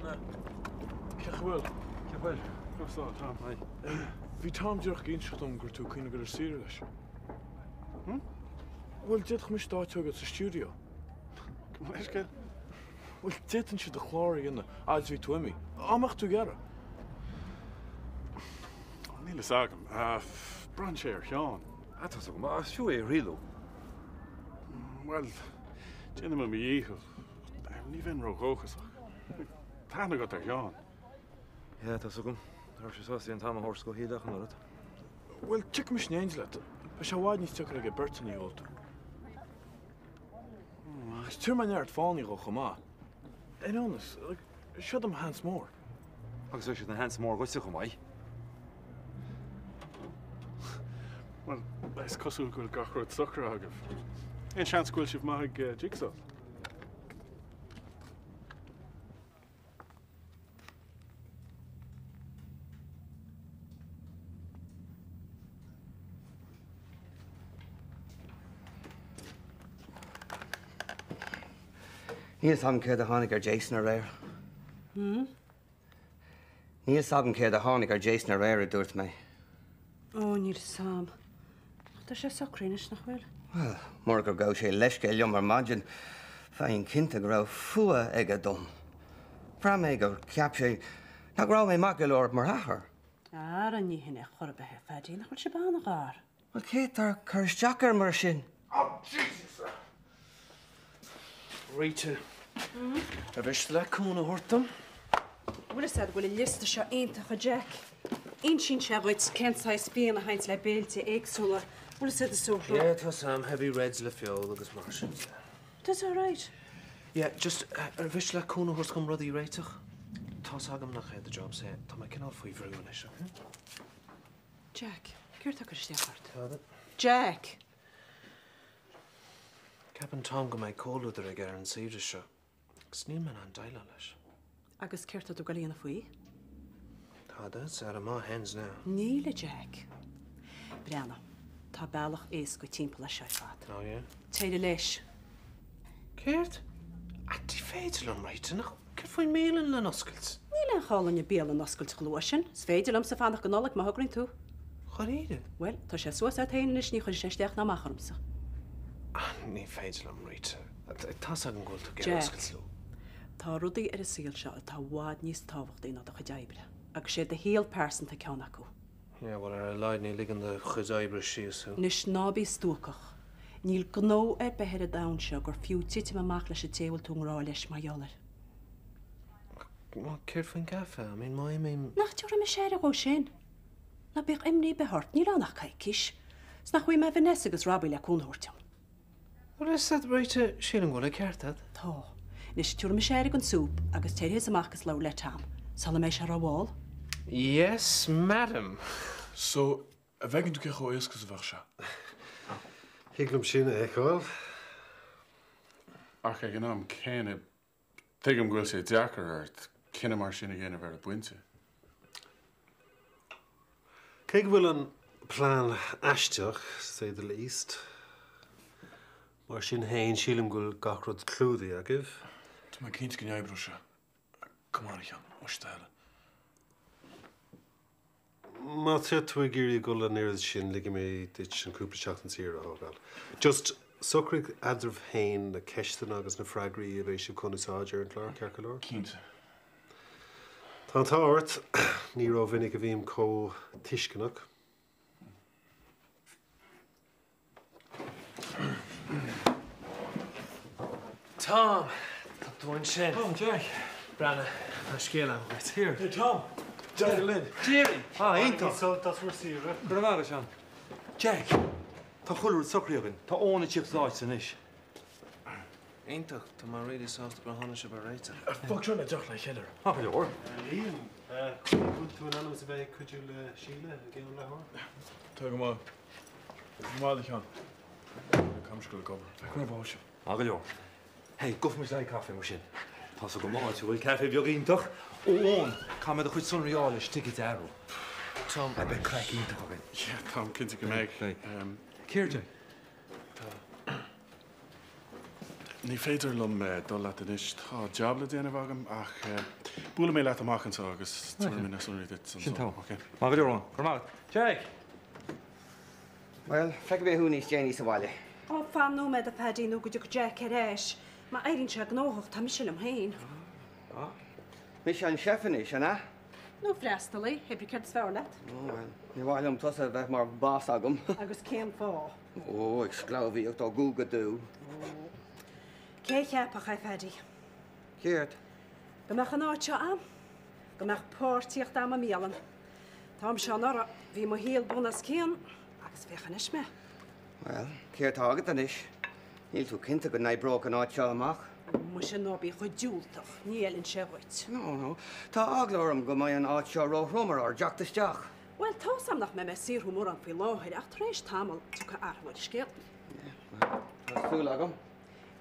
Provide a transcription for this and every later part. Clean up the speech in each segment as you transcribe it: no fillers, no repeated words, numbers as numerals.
Sean, Cachwell. Cachwell. What's all, Tom? Hi. Bhí Tom dearch ginseachtam gur tú cína gur sír leis. Well, dit go mis státe go sa studio. Cumhaisce? Well, ditan si de chláir inna, as bhí tú imi. Amach tú gara. Níl is agam. Bran sé ar Seán. Tá go má siú é riú. Well, déanam me dhéchah. Ní bhain rógóchasach. Tána go ar Seán. Ja, tá gom. Tá sé sá an tam hors go híach an orad. Well, check mis néins le. Ba se bháid níos tuach ag Bertaní olta. Is tuair man neart fáinní go chomá. In honest, siad am Hans mór. Agus sé an Hans mór goiste go mai. Well, leis cosúil goil gachróid soccer agah. Ein seans goil sibh maith jigsaw. Níos am céad a tháinig ar Jason a réir. Níos am céad a tháinig ar Jason a réir a dúirt mé. Ó, níor sam. Tá sé socrínis nach bhfuil? Well, mór gur gabh sé leisce liom ar maidin féin cinnte go raibh fua ag a dom. Bra mé gur ceap sé na rá mé mac go leor mar athair. Ar a ní hinna chorbethe fedí nach bhfuil sé bána gár. Well, céit ar chuirsteachar mar sin. Oh, Jesus! Rita. A bheits le cúna hortam? Bhfuil is bhfuil i lista seo aontacha Jack. Aon sin se bhaid cenáis bíon a haint le béalte éagsúla. Bhfuil is a súrtha. Yeah, tá sam heavy reds le fiol agus mar sin. That's all right. Yeah, just ar bheits le cúna hors gom rudí réiteach. Tá agam nach chéad a job sé. Tá mai cinál faoi bhrúin is. Jack, cúirta gur steachart. Tá Jack! Capan Tom go mai cóúidir ag ar an saoire seo. Gus níl man an daile leis. Agus cúirta tú go líonna faoi? Tá das ar a má hens ná. Níle Jack. Brianna, tá bailach éas go timp le seifad. Oh, yeah? Téidir leis. Céirt? A tí féidir an réite nach cer faoin mélan le noscailt. Níl an chálan béal an noscailt glúisin, s féidir am sa fannach go nólaigh má thugrainn tú. Choríide? Well, tá sé suas a taananis ní chuir sé steach na macharmsa. Ní féidir an réite. Tá agam ghil tú Jack. noscailt lú. Tá rudaí ar a síl seo a tá bhád níos táhacht daoine a chuidebre. Agus sé de héal person tá ceann acu. Yeah, well, ar a leid ní ligan de chuidebre síosú. Nis nábí stúcach. Níl gnó ar behead a dain seo gur fiú tite amach leis a téhil tú rá leis mar jolar. Má céir faoin cafe, I mean, má imim... Nach túra me séir a go sin. Na bích imní behort ní ránach caiiciis. Snach chuoi me Vanessa agus Robbie le cúnhortiam. Well, is that réite sílan ghil a ceirtad? Tá. Nis túra me séir an súb agus téirhé amachchas le le tam. Sala mé se ar bháil? Yes, madam. So, a bheitginn tú cecho éascas a bheh se? Higlum sin eáil. Ach ag an am céine tuigim ghfuil sé deachar art cinenne mar sin a ggéanamh ar a buinte. Cé go bhfuil an plán aisteach, say the least. Mar sin hain sílim ghfuil gachrod clúdaí agah. Tá mai cinint go neaibbrú se. Cumán chean, ostáile. Má tú géirí go le néir sin ligim mé dit an cúpla seachtain tíar a hágáil. Just socraigh adrah hain na ceistan agus na freigraí a bhééis sib conasáidir an chlár cearca leir? Cínte. Tá táhairt, ní rá vinnig a bhíam có tuiscinach. Tom! Tá dúin sin. Tom, Jack. Branna, na scéal am right here. Hey, Tom. Jack Lynn. Jerry! Einta! Das mar síre. Gur bhar sean. Jack! Tá chuúir socríogann, Tá óna chips láid san is. Aintach, tá mar réidir sásta bar hána se bar réite. Fog seo le deach le chéidir. Ha go leor. Líon, chuil tú an anam sa bheith chuidiú le síle a ggéann lethir? Tá go má. Mála chean. Camscoil gobar. Chuna bhá se. Ha go leor. Hey, gof mis le cafe mar sin. Tá go má tú bhfuil cafe beag ítach. Ón, cá me a chuid sun reális ticket arú. Tom, A ben crack ítach agin. Ja, Tom, cinnte go méid. Céir, Jack? Ní féidir lom dul le inis tá jobla déanamh agam ach Búla mé leat amachchan agus tuairmina sunna dit. Sin tá. Má go dúrán. Chumá. Jack. Well, feic bheith húní Jenny sa bhaile. Ó fan nó me a Paddy nó go Jack éis. Má éirín se gnóach tá mis am hain. Mis an sefan is, anna? nó freistalí, heb ced sfearlat. Well, ní bhhailm tosa bheith mar bás agam. agus céim fá. Ó, ag sclábhíocht tá gúga dú. Cé cheapach a Paddy. Céirt. Go meach an áitse am. Go meach pórtíocht am a míalan. Tám se nara bhí mo híal bunas céan agus fechan is me. Well, céirt agad an is. Níl tú cinnta go naid broch an áitse amach. Mu sin nóbí chu dúltach, níelinn sé bhaid. No. Tá aglóm go mai an áitse róhrúmar ar deachtasteach. Well, tá sam nach me me sírú mór an fí láthir ach trééis tamil tú go arhhaid scéalt. Tá súla agam.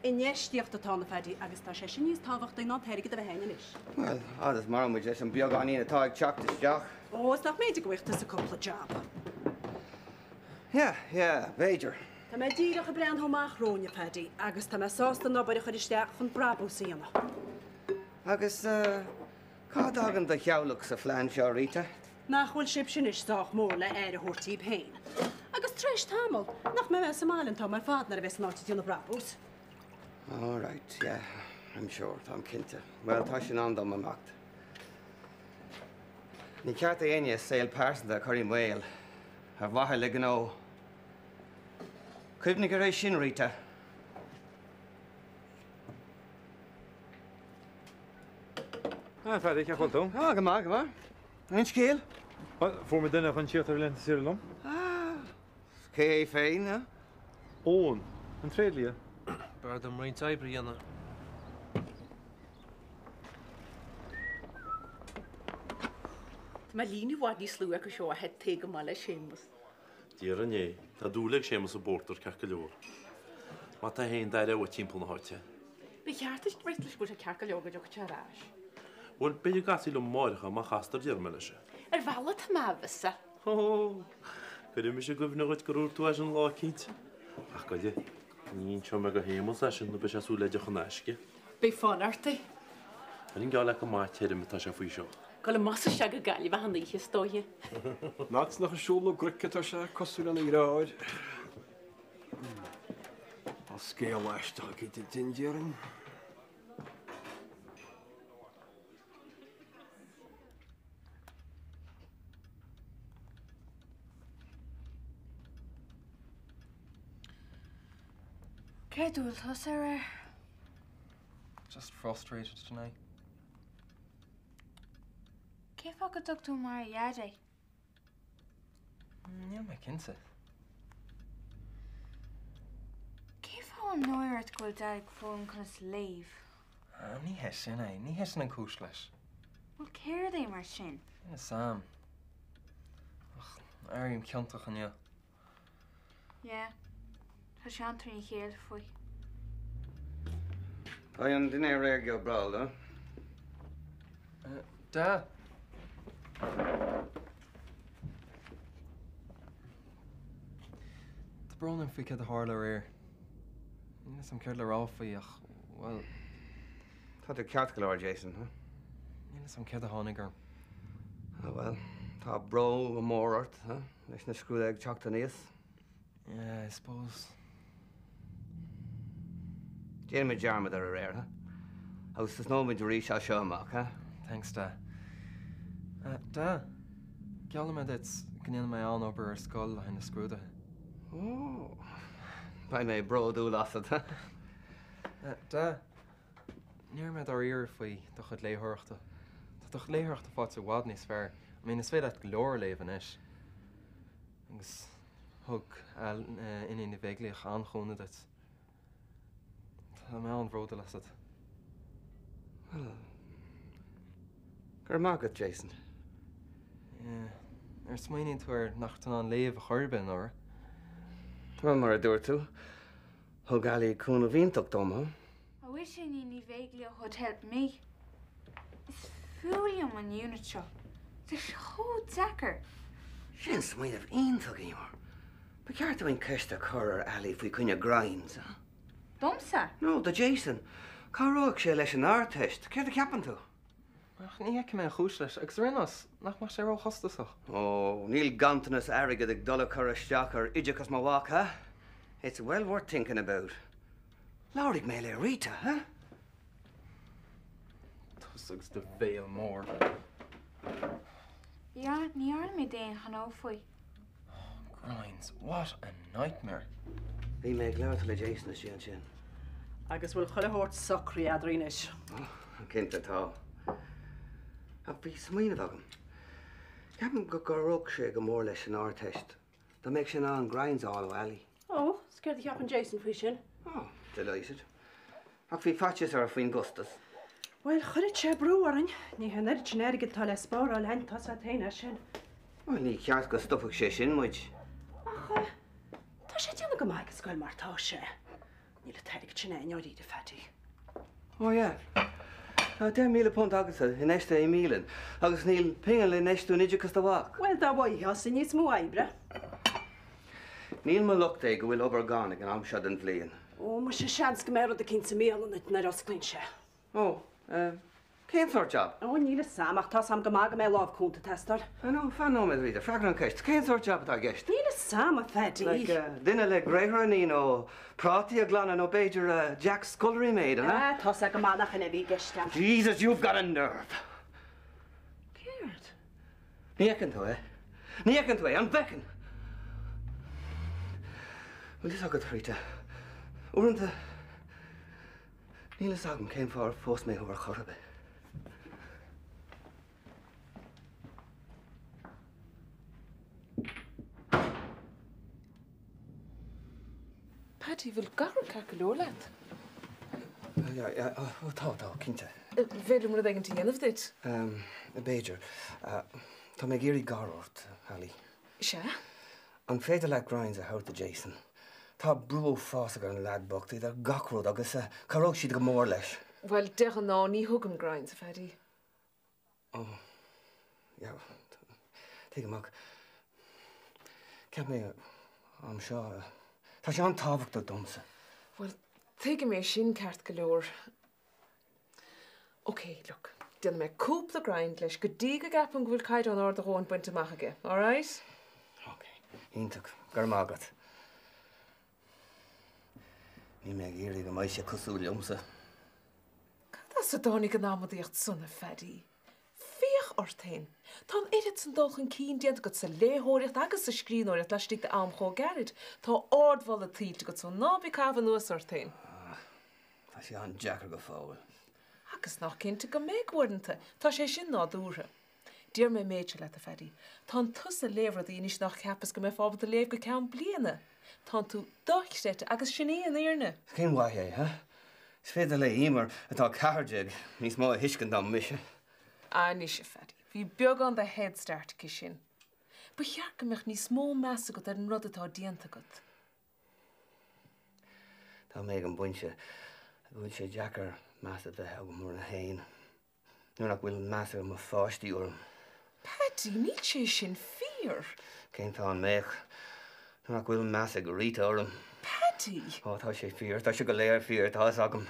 Inéistíocht atá na Paddy agus tá sé sin níos táhacht ná teirigid a bheith héine is. Well, adas mar muid leis an beagání atá ag teachtasteach. Ó, nach méidir gohhacht is a coppla job. Ja, béidir. Tá mé díach a brean thoach róne Paddy agus tá me sásta nóbair chuisteach chun brabú síana. Agus, cá dagan de cheolach sa phlean seo Rita? Nachhfuil sib sin is stáach mór le a thuirtíí héin. Agus trééis tamil nach me me Somalin tá mar fádnar a bheits náte dúna brabús. All right, yeah, I'm sure, Tom Kinta. Well, tá sin an dom amacht. Ní ceart é aine saoil pásan a chuirí mhail, a bhathe le gó. Cuimhnig go rééis sin, Rita. Paddy, ceap tú? Go má. Ein scéal? Fuair me duine chun tíocht ar lenta siarlam? Cé féin, na? Ón, an tréadlia. Bard am roiint eibrí anna. Tá líní bhhaid ní slú go seo a het té go máile sémas. Díar an é, Tá dúlaigh sémas a bórtar ceach go leor. Má tá héon dair ó timppla na háte. Be cheartist breitlis go a cear go leoga do teráis. Bhfuil beidir gasí le máiricha má chastar díar me leise. Bhela tá máhasa. Cuidir me sé gomhnaid goúir tú an lácíte. Ach goide, níon seo me go hémas lei sin na be sé sú leidir chu náisce. Bé fánarta. An gála go mátéir metá sé faoi seo. Go le massa se go galí bheit hanna ihe stóie. Náts nach siúla gricetá sé cosú an íráid. Tá scéal leisteach í dindearan. Cé dúil tá Sarah? Just frustrated tonight. Cé fá go dug tú mar iadé? Níl me cinnte. Cé fá an nóirt goil deag fóm chun léomh? Ní hesin é, ní hesin an cúis leis. Bhil céir é mar sin? Ina sam. Ach, airim ceantach an ia. Yeah. Tá sé an trí chéal faoi. Tá an duine réir go brail, no? Da. Tá brón fao cad a hála réir. Ina sam ceir le ráfaí ach, well, Tá tú ceart go leir, Jason, huh? ina sam cead a tháinig ar. Well, tá bro go mórart, huh? Leis na scrúla ag teachta níos. Yeah, I suppose. Déanam me dearmad ar a réir, huh? Agus is nóid rí se seo amach, huh? Thanks, Da. Da. Geall me dit gníon mé an obair ar scoil a na scrúda. Oh. Ba mé bro dú lasad, huh? Da. Níor me ar íir faoi do chud léthireachta. Tá do léthireachta fád sa bhád níos fearr. I mean, is féad at glóir léhan is. Agus thug iní na bhéiglaíoch anchóna dit. Tá me an bhróda lasad. Well, gur mágad, Jason. Ar smaoiníonn tú ar nach tan an léomh a churbin or. Tá mar a dúir tú. Thug galí cúna bhíonach dom, huh? I wish I ní bhéiglia chud help me. Is fuúliam an unit seo. Tá cho deacar. Sin smaoineh ionach ímar. Ba ceart bhain ceiste chur ar ealaí faoi cúine grinds, huh? Domsa? No, the Jason. Cá róg sé leis an áirteist. Céir a ceapan tú? Ach, ní eice me chúis leis, agus rinnas, nach mar sé rá chostasach. Oh, Neil Gantanas arrogant ag dullar curristeach ar idicus my walk, huh? It's well worth thinking about. Laurig me le Rita, huh? Tusagus de bhéal mór. Ní ar mé déon chanó faoi. Grinds, what a nightmare. Bhí me glad le Jason is sin. Agus bhfuil chuile hort socrí adrínis. Cinnte tá. Ach bhí smaoine agam. Ceapan go goróg sé go mór leis an áirteist. Tá méid sin an grinds all alley. Oh, scared the an Jason fao sin. Oh, delighted. Ach bhí fatches ar faoin gustas. Well, chuid sé brúharin, ní henar generic tal spór á lentas a taine sin. Well, ní ceart go stopach sé sin muid. Ach, tá sé tíanana go maiid scoil martá sé. Ní le teidir sinna neorí de fatí. Oh, yeah. Tá 10 míle punt agus in eiste é mílan, agus níl pingan le neistú idicus do bhach. Well, dá bhaid has sin níos mó aibre. Níl me lucht é go bhfuil obair gánig an amsead an bhliain. Oh, mu sé seans go méad a cin sa mélan na rasclín sé. Oh, céim sort job? Oh, níle samach tá sam go mága mé lábhcúnta testar. No, fan no med rida, fragran ceist. Céim sort job atá gist? Níle sama fedí. Duine le gréithraní nó prátaí a glanna nó beidir Jack Scullery maid, huh? Tá sa go mánach in a bhí gistan. Jesus, you've got a nerve. Céirt? Níchan tú, eh? Níchan tú, an becin. Well, this agad Rita. Uanta, níle sagam céim fáir fós mé húar chorbe. Paddy, bhfuil garú caculó leat. Ja, tá, cinnte. Féidir mar a dhéanamh dhéanamh dit? Beidir. Tá mé géirí garort, Hallie. Se? An féidir le grinds a hurta Jason. Tá brú fása an ladbocht iad ar gachród agus caróg siad go mór leis. Well, deach ná ní thugam grinds, Paddy. Oh, ja, take amach. Ceap mé am seo. Tá sé an tábhacht do domsa. Well, take mé sin ceart go leor. Okay, look. Dil mé cúpla grind leis go dtí go gapan go bhfuil caiid an ard a gháin buinte amach aige, all right? Okay, íntaach, gur mágad. Ní mé géirí go maiise cosú leomsa. Tá sa dánig an námadíocht sunna Paddy. Fíoch ortain. Tá iad san dulchan cín dianta go sa léthóireacht agus sa scríóireacht leis tí am chó gerid. Tá ordhil a títe go sa nábí cabhan nuas ortain. Tá sé an Jackar go fáil. Agus nach cinnte go méidhúanta, tá sé sin ná dúra. Dír mé méide le a Paddy. Tá tus a léhra daonis nach ceapas go mé fábal a léh go cean bliana. Tá tú dochsete agus sinné an éarne. Cén waithé, ha? Is féidir le ímar atá cairdeag níos má hiscin dá mise. Ní sé Paddy. Bhí beag an de Head Start ci sin. Ba chearca meach níos mó measa go ar an rud atá díanta go. Tá méid an buinte bhfuil sé Jackar measa bheith go mór na hain. Nuair nach bhfuil measa má fáistí orm. Paddy, ní sé sin fíor. Cén tá an méich. Nuair nach bhfuil measa go Rita orm. Paddy! Tá sé fíor, tá sé go léir fíor, tá agam.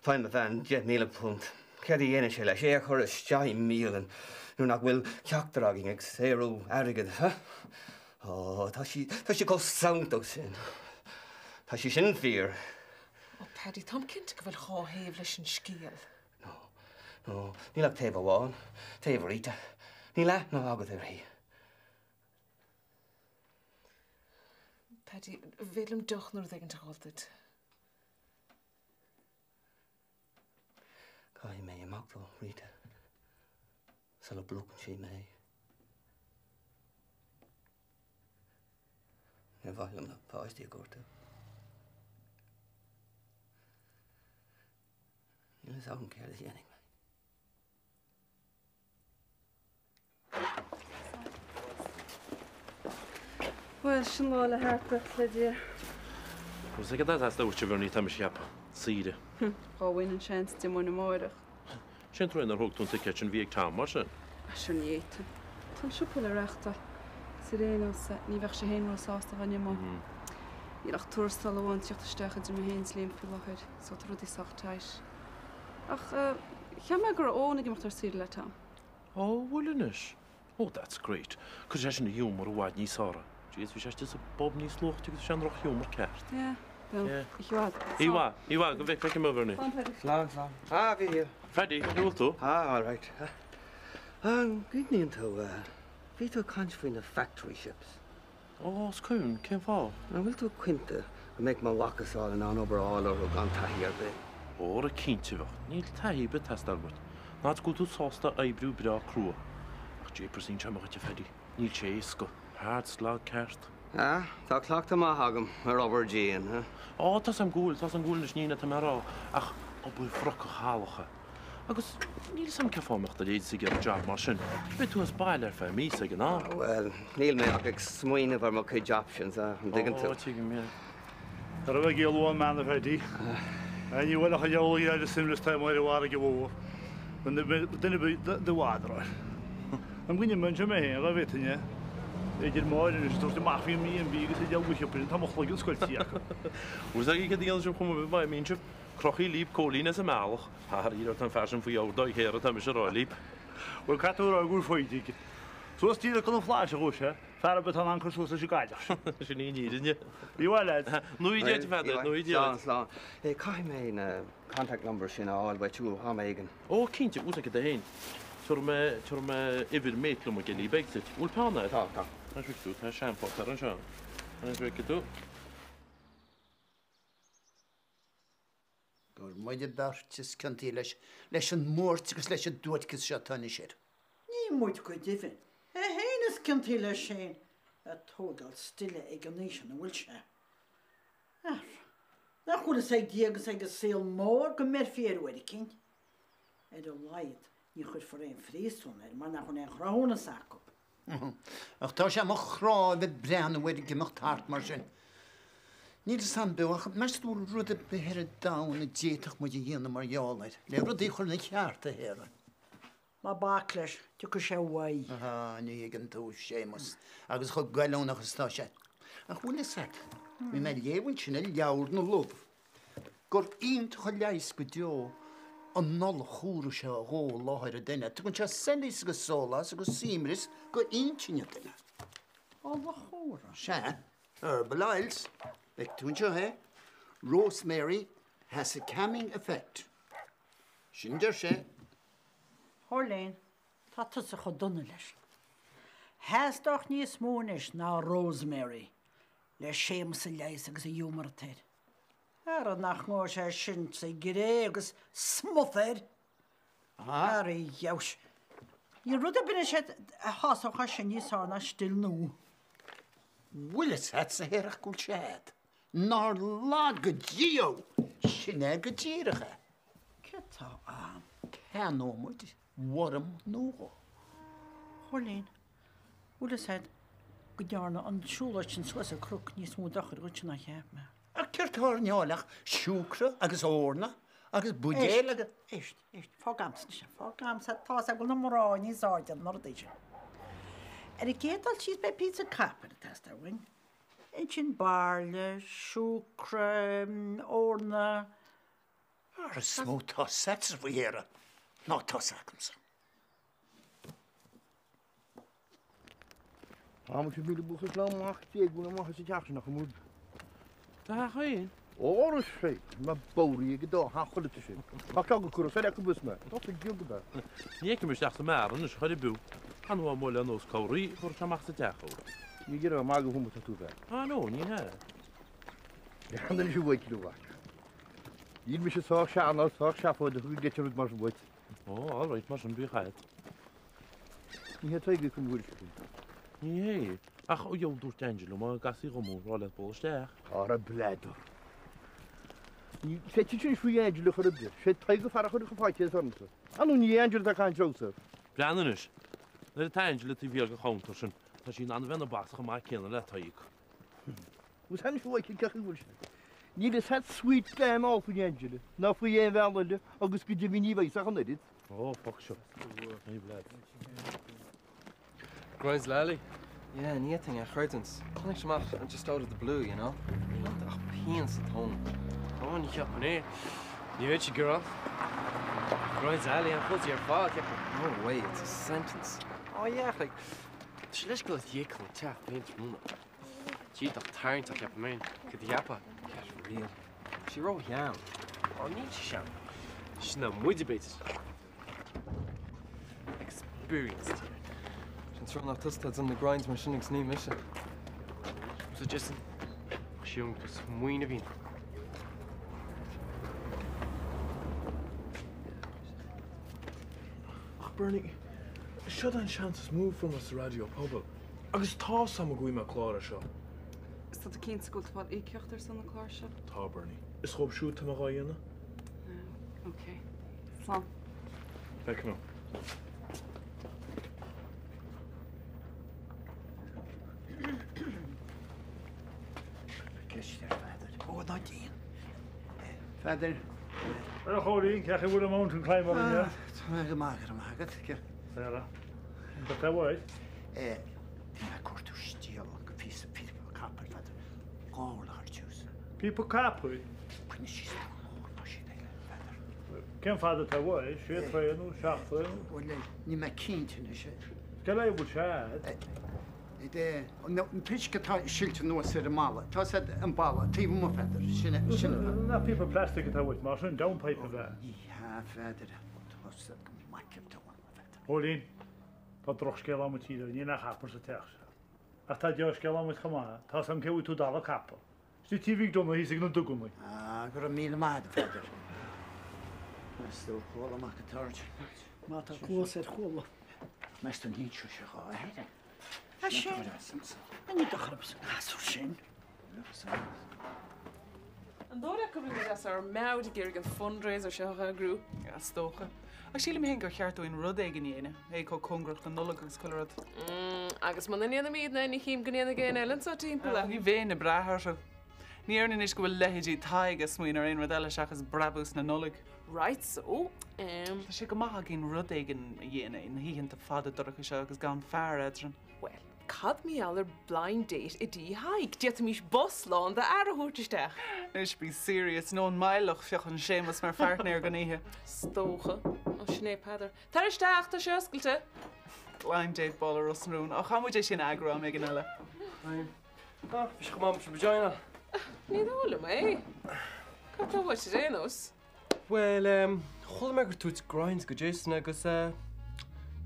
Fáim a bhean 10 míle punt. Cead dhéana sé le sé chur is 7 mílan. Nuair nach bhfuil ceachtaragin ag séú airigad, ha? Tá sé go saontó sin. Tá sé sin fíor. Paddy, tám cinnte go bhfuil cháhéamh leis an scíal. No, ní le taobh bháin, taobh Rita. Ní le nó agad ar hí. Paddy, bhélim doch nuair d-éigean táiltid. Cai mé amachtal, Rita. Sa le blúcan sí mé. Na bhailm na páistí a gúirta. Ní le saoin céir a dhéananig mé. Well, sin lá le hápa le dír. Pues ag dá sta úte bhirní tam siap, síide. Bháhain an seans de mna máireach. Sin troin ar thugtún ticket sin bhíag tám mar sin. Sin éta. Tá siúpa le reachta. Sa réanaasa, ní bheith sé héanrá sásta bhaine má. Íach tústal bháin tíochtta stechad de mé héins léon fi lechuid, so rudí sachtáis. Ach, Cheama gur ónnig imecht ar siad le tam. Oh, williness. Oh, that's great. Cos eisiau ni humor o wad ni sora. Jeez, fi eisiau bob ni slwch ti'n eisiau roch humor cert. Ja, wel, ich wad. Iwa, go fec am over ni. Slán. Ah, bhí here. Freddie, hwyl to? Ah, all right. Good níon tú, bhí tú cant faoin na factory ships. Oh, scoon, cyn fo? Na bhfuil tú cuinte go méid má wachas all an overall or gan tahi ar bit. O'r y cynt i fo. Ni'n tahi byt test arbod. Na't gwtw sosta aibrw bra crwa. Ach, Japers ni'n siarad o'ch ffedi. Ni'n cheisgo. Hard slag cert. Ah, tá clocht am hagam ar over Jean, huh? O, tas am gŵl nes ni'n at ymero. Ach, o bwy ffroc o'ch halocha. Agus, ni'n sam caffomach da leid sig ar job mar sy'n. Be tu as bail ar ffa mis ag yna? Wel, níl me ag smwyne var mo cage options, I'm digging to. O, ti'n mi. Ar y gael o'n man y fedi. En je wil nog een jou hier de simles time waar je waar gewoon. Want de water. Dan begin je mensen mee, dat weet je. Ik heb mooi dus toch de mag weer mee en biegen ze jou goed op en dan mag wel goed zien. Hoe zeg ik het die anders komen bij mensen? Krochie liep kolien is een malig. Haar hier dan fashion voor jou dat heren dan is er al liep. We gaan er ook goed voor je. Zoals die er kan een flash roos hè. Verder bet aan anker zoals je gaat. Is je niet hier, je? Je wel het. Nu idee verder, nu idee. Slán. Kan je mijn contact number zien al bij toe gaan megen. Oh, kindje, hoe zeg ik daarheen? Zullen we even meetlom ik in die bek zit. Hoe pan het? Ja. Dat is goed, dat is shampoo, dat is zo. Dat is weer goed. Gor moide bartis cantiles. Leis een moortjes leis een doodkes shatanisher. Ní muid go divin. Hénas cantíile sé a tógal stille ag an níos an bhfuil se. Na chula sé díagas agus síl mór go mer féarhfuir cin. Ar a laid ní chud for éon frísún mar nach chun éon chrána sacop. Ach tá sé mo chrá bit brean bhfuir gimocht hart mar sin. Níl san beach meú rud a behéir dána déach mu dhéana mar jálaid. Le rud í chur na cheart a héra. Má baclis, tu go sé bhaid. Ní an tú sémas, agus chu gailónach istá sé. A chuúna set, mi me léhann sinna leabhar na lob. Gur íon chu leis go deo an nola chúra se a ghó láthir a duine. Tu gon se selís agus sólas agus símris go intinne duine. Á la chóra? Se, herbal oils, beag tún seo he, rosemary has a calming effect. Sin der sé. Horléin, tá tusa chu duna leis. Heasdach níos mónis ná rosemary, le sémas a leis agus a dúmartéir. Ar a nach ngó sé sin sa giré agus smothéir. Ar a jaus. Ní rud a binne sé a hásacha sin níos hána stil nó. Willis het sa héireach gúil séad. Nar lá go ddío, sinné go ddíirecha. Cetá am. Canómuid. Warm nóga. Horléin, bhfuil said go dearna an siúlaid sin suas a cruc níos mú dachar go sin na cheap me. A ceirtáir neálaach siúcra agus órna agus budéal agus... Éist, fágams sin, fágams a tá a go na mráin í záidean nar déise. Ar i géadal síos be pizza capar a test ar win. Ein sin barle, siúcra, órna... Ar a smó tá sets ar bhuihéra. Ná tá sacamsa. Moet je jullie boeken slaan maken? Ik moet nog eens het jagen nog moet. Daar ga je. Oh, dat is fijn. Maar boeren, ik doe haar goed te zien. Maar kan ik kunnen verder bus mee. Dat is heel goed. Nie kom je achter maar, dus ga je boe. Gaan we mooi aan ons kaurie voor je mag het jagen. Je gaat er maar gewoon moeten doen. Ah, no, niet hè. Ja, dan is je weet je wat. Hier moet je zo gaan, zo schaffen, de goed je het maar zo. Oh, all right, maar zo'n buurt. Je hebt twee keer kunnen Nee, ach, oh, joh, door Angelo, maar ik ga hier om een rolle bolster. Ah, blij toch. Zet je niet voor je Angelo voor de deur. Zet twee keer voor de gevaartje zo'n zo. En nu niet Angelo dat kan Joseph. Plannen is. Dat het Angelo die weer gegaan tussen. Als je een andere wennerbaas gemaakt kennen, dat hij ik. Hoe zijn je voor je krijgen? Niet eens het sweet time al voor je Angelo. Nou voor je wel de, als je je niet weet, zeg dan dit. Oh, fuck zo. Nee, blij. Grinds Lally? Yeah, nothing a curtains. Can't come out just out of the blue, you know? Ach, pains at home. Oh, niet op, nee. Je weet je, girl. Right, Ali, and what's your fault? No way, it's a sentence. Oh, yeah, like, let's go to Yekl, Taff, Paint, Muna. Gee, the turn to get me. Get the yappa. Get real. She wrote yam. Oh, need she sham. She's not muy debated. Experienced. She's run out that's on the grinds, my shinnick's name, mission. So, Justin, she young was muy naveen. Bernie, should an chances move from us radio pobl? Agus tá sam a gwi me clára seo. Is dat de kind school van éceocht son na chlár seo? Tá Bernie. Is chob siút am a gáine? Okay. Slán. Feic no. Oh, not Ian. Feather. Ar a chóirín, ceach bhfuil a mountain climber in here. Tá mágad. Sarah. But that way. Tína cortú stíal go fís a capar feather. Gáil ar juice. People capú. Pwyn síos mór sin feather. Cem fada tá way, sé tréanú, seach tréanú. Wel, ní me cíntin is sé. Ge le bú sead. No, pitch gata shilt no ser mala. Ta said an bala, tíh mo feather. Sinna. Na people plastic at way, mar sin downpipe of that. Ja, feather. Tá sa maicem tá one feather. Hólín, tá droch scéil am tíidir, ní nach chapar sa teach. Ach tá deir scéil am chamá, tá sam ceú tú dal a cappa. Stí tíhíh donna hí sig na dugumai. Gur a míle maid feather. Still chóla mac a targe. Má tá clós chóla. Meist an híú se gá heide. A sé. A ní dochrabs. Asú sin. An dóra go bhfuil as ar meád gur an fundraiser seo a grú a stócha. A síla mé gur cheartú in rud ag gnéine, é có congracht an nulagus colorad. Agus man na míad na ní chím gnéana gé Ellen sa timppla. Ní bhéna brathir se. Ní arna is go bhfuil lehéidí taige smuoin ar aon eile seachas brabús na nulag. Right, so. Tá sé go maitha gin rud ag an dhéana in híhann fada doracha se agus gan fear edran. Well, cad mi allar blind date I dí haig. Dieta mís bus lán de ar a húirtisteach. Is be serious, nó an maileach fioch an sémas mar feartnéir gan ihe. Stócha, ó sné peidir. Tar isteach tá seoscailte? Blind date ball ar osnrún, ó chamuid é sin agra am ag an eile. Fis go mam sin vagina. Ní dóla mé. Ca tá bhaid sé rénos? Well, chola me gur túit grinds go Jason agus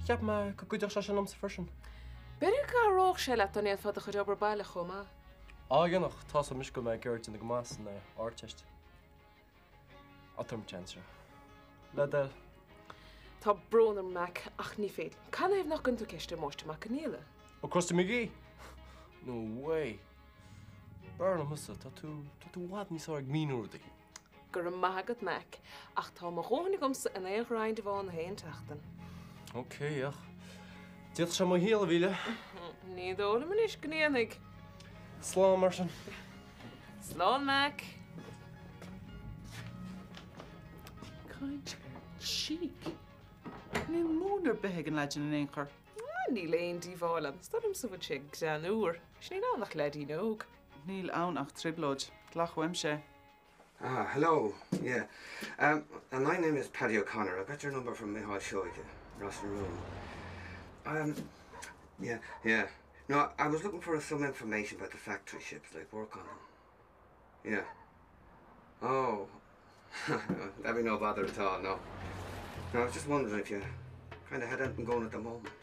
cheap me go goideach se an am sa fersin. Beidir go róch sé le an éad fad a chud obair bailile chomá. Ágannach tá a mis go me geirt in na gomas na áteist. Atom chancer. Le del. Tá bronar Mac ach ní féad. Can éh nach gunn tú ceiste máiste mac níile? O Costa McGee? No way. Barna musa, tá tú wad ní sá ag mínúrdaí. Gur an maigad Mac ach tá mar rónig gomsa in éag ráin de bháin na héon teachtain. Okay, ach. Diolch sem mo híal a bhíle. Ní dóla man is gnéananig. Slán mar sin. Slán Mac. Caint chic. Ní múnar bethe an leidin in éonchar. Ní léon díhálan, Stadim sa bhid sé gan úr. Sní ná nach ledí nóg. Níl ann ach triblóid, tlachhaim sé. Hello. Yeah. And my name is Paddy O'Connor. I got your number from Mihal Shoyke, Rossin Room. Yeah. No, I was looking for some information about the factory ships, like work on them. Yeah. Oh. That'd be no bother at all, no. No, I was just wondering if you kind of had anything going at the moment.